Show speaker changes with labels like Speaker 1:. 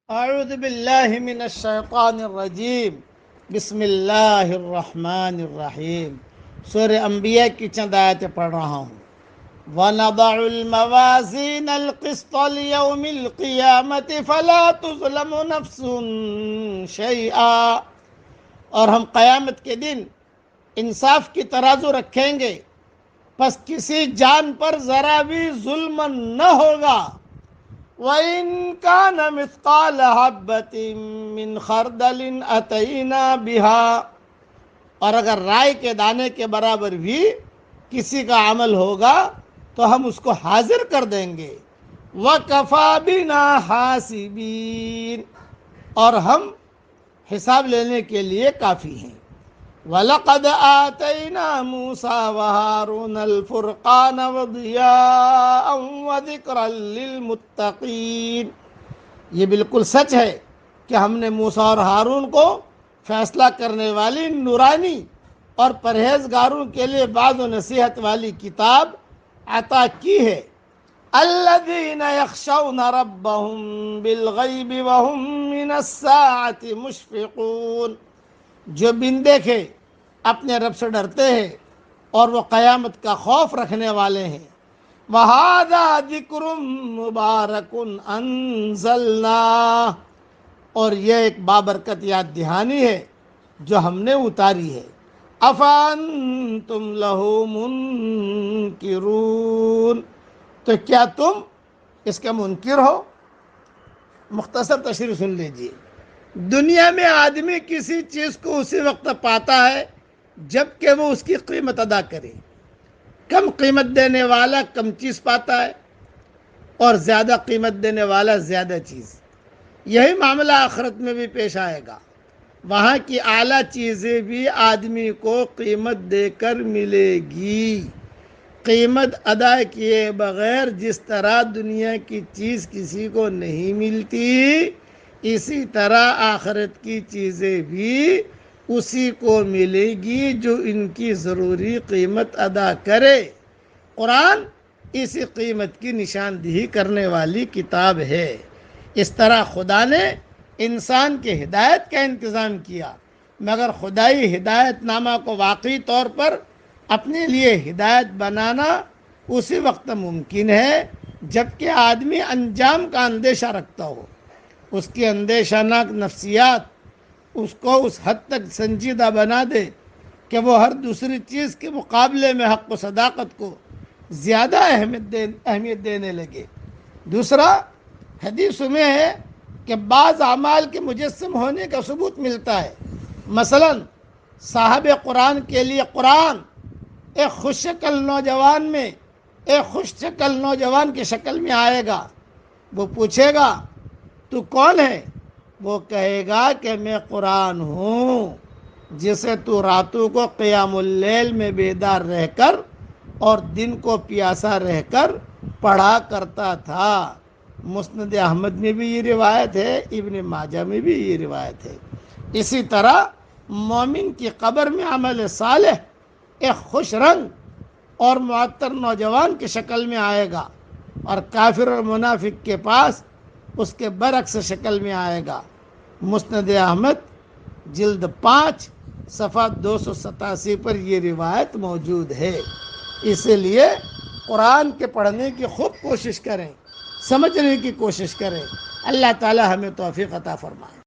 Speaker 1: اعوذ باللہ من الشیطان الرجیم، بسم اللہ الرحمن الرحیم۔ سورہ انبیاء کی چند آیتیں پڑھ رہا ہوں۔ وَنَضَعُ الْمَوَازِينَ الْقِسْطَ لِيَوْمِ الْقِيَامَةِ فَلَا تُظْلَمُ نَفْسٌ شَيْئًا، اور ہم قیامت کے دن انصاف کی ترازو رکھیں گے، پس کسی جان پر ذرا بھی ظلم نہ ہوگا۔ وَإِن كَانَ مِثْقَالَ حَبَّةٍ مِّنْ خَرْدَلٍ أَتَيْنَا بِهَا، اور اگر رائے کے دانے کے برابر بھی کسی کا عمل ہوگا تو ہم اس کو حاضر کر دیں گے۔ وَكَفَى بِنَا حَاسِبِينَ، اور ہم حساب لینے کے لیے کافی ہیں۔ وَلَقَدْ آتَيْنَا مُوسَىٰ وَهَارُونَ الْفُرْقَانَ وَضِيَاءً وَذِكْرًا لِلْمُتَّقِينَ، یہ بالکل سچ ہے کہ ہم نے موسیٰ اور ہارون کو فیصلہ کرنے والی نورانی اور پرہیزگاروں کے لیے بعض و نصیحت والی کتاب عطا کی ہے۔ الذین یخشون ربهم بالغیب وهم من الساعة مشفقون، جو بن دیکھے اپنے رب سے ڈرتے ہیں اور وہ قیامت کا خوف رکھنے والے ہیں۔ وَهَذَا ذِكْرٌ مُبَارَكٌ أَنزَلْنَاهُ، اور یہ ایک بابرکت یاد دہانی ہے جو ہم نے اتاری ہے۔ أَفَأَنْتُمْ لَهُ مُنْكِرُونَ، تو کیا تم اس کے منکر ہو؟ مختصر تشریح سن لیجیے۔ دنیا میں آدمی کسی چیز کو اسی وقت پاتا ہے جب کہ وہ اس کی قیمت ادا کرے۔ کم قیمت دینے والا کم چیز پاتا ہے اور زیادہ قیمت دینے والا زیادہ چیز۔ یہی معاملہ آخرت میں بھی پیش آئے گا۔ وہاں کی اعلیٰ چیزیں بھی آدمی کو قیمت دے کر ملے گی۔ قیمت ادا کیے بغیر جس طرح دنیا کی چیز کسی کو نہیں ملتی، اسی طرح آخرت کی چیزیں بھی اسی کو ملے گی جو ان کی ضروری قیمت ادا کرے۔ قرآن اسی قیمت کی نشاندہی کرنے والی کتاب ہے۔ اس طرح خدا نے انسان کے ہدایت کا انتظام کیا، مگر خدائی ہدایت نامہ کو واقعی طور پر اپنے لیے ہدایت بنانا اسی وقت ممکن ہے جب کہ آدمی انجام کا اندیشہ رکھتا ہو۔ اس کی اندیشہ ناک نفسیات اس کو اس حد تک سنجیدہ بنا دے کہ وہ ہر دوسری چیز کے مقابلے میں حق و صداقت کو زیادہ اہمیت دینے لگے۔ دوسرا، حدیث میں ہے کہ بعض اعمال کے مجسم ہونے کا ثبوت ملتا ہے۔ مثلا صاحب قرآن کے لیے قرآن ایک خوش شکل نوجوان کی شکل میں آئے گا۔ وہ پوچھے گا تو کون ہے؟ وہ کہے گا کہ میں قرآن ہوں جسے تو راتوں کو قیام اللیل میں بیدار رہ کر اور دن کو پیاسا رہ کر پڑھا کرتا تھا۔ مسند احمد میں بھی یہ روایت ہے، ابن ماجہ میں بھی یہ روایت ہے۔ اسی طرح مومن کی قبر میں عمل صالح ایک خوش رنگ اور معطر نوجوان کی شکل میں آئے گا، اور کافر اور منافق کے پاس اس کے برعکس شکل میں آئے گا۔ مسند احمد جلد 5 صفحہ 287 پر یہ روایت موجود ہے۔ اسی لیے قرآن کے پڑھنے کی خوب کوشش کریں، سمجھنے کی کوشش کریں۔ اللہ تعالی ہمیں توفیق عطا فرمائے۔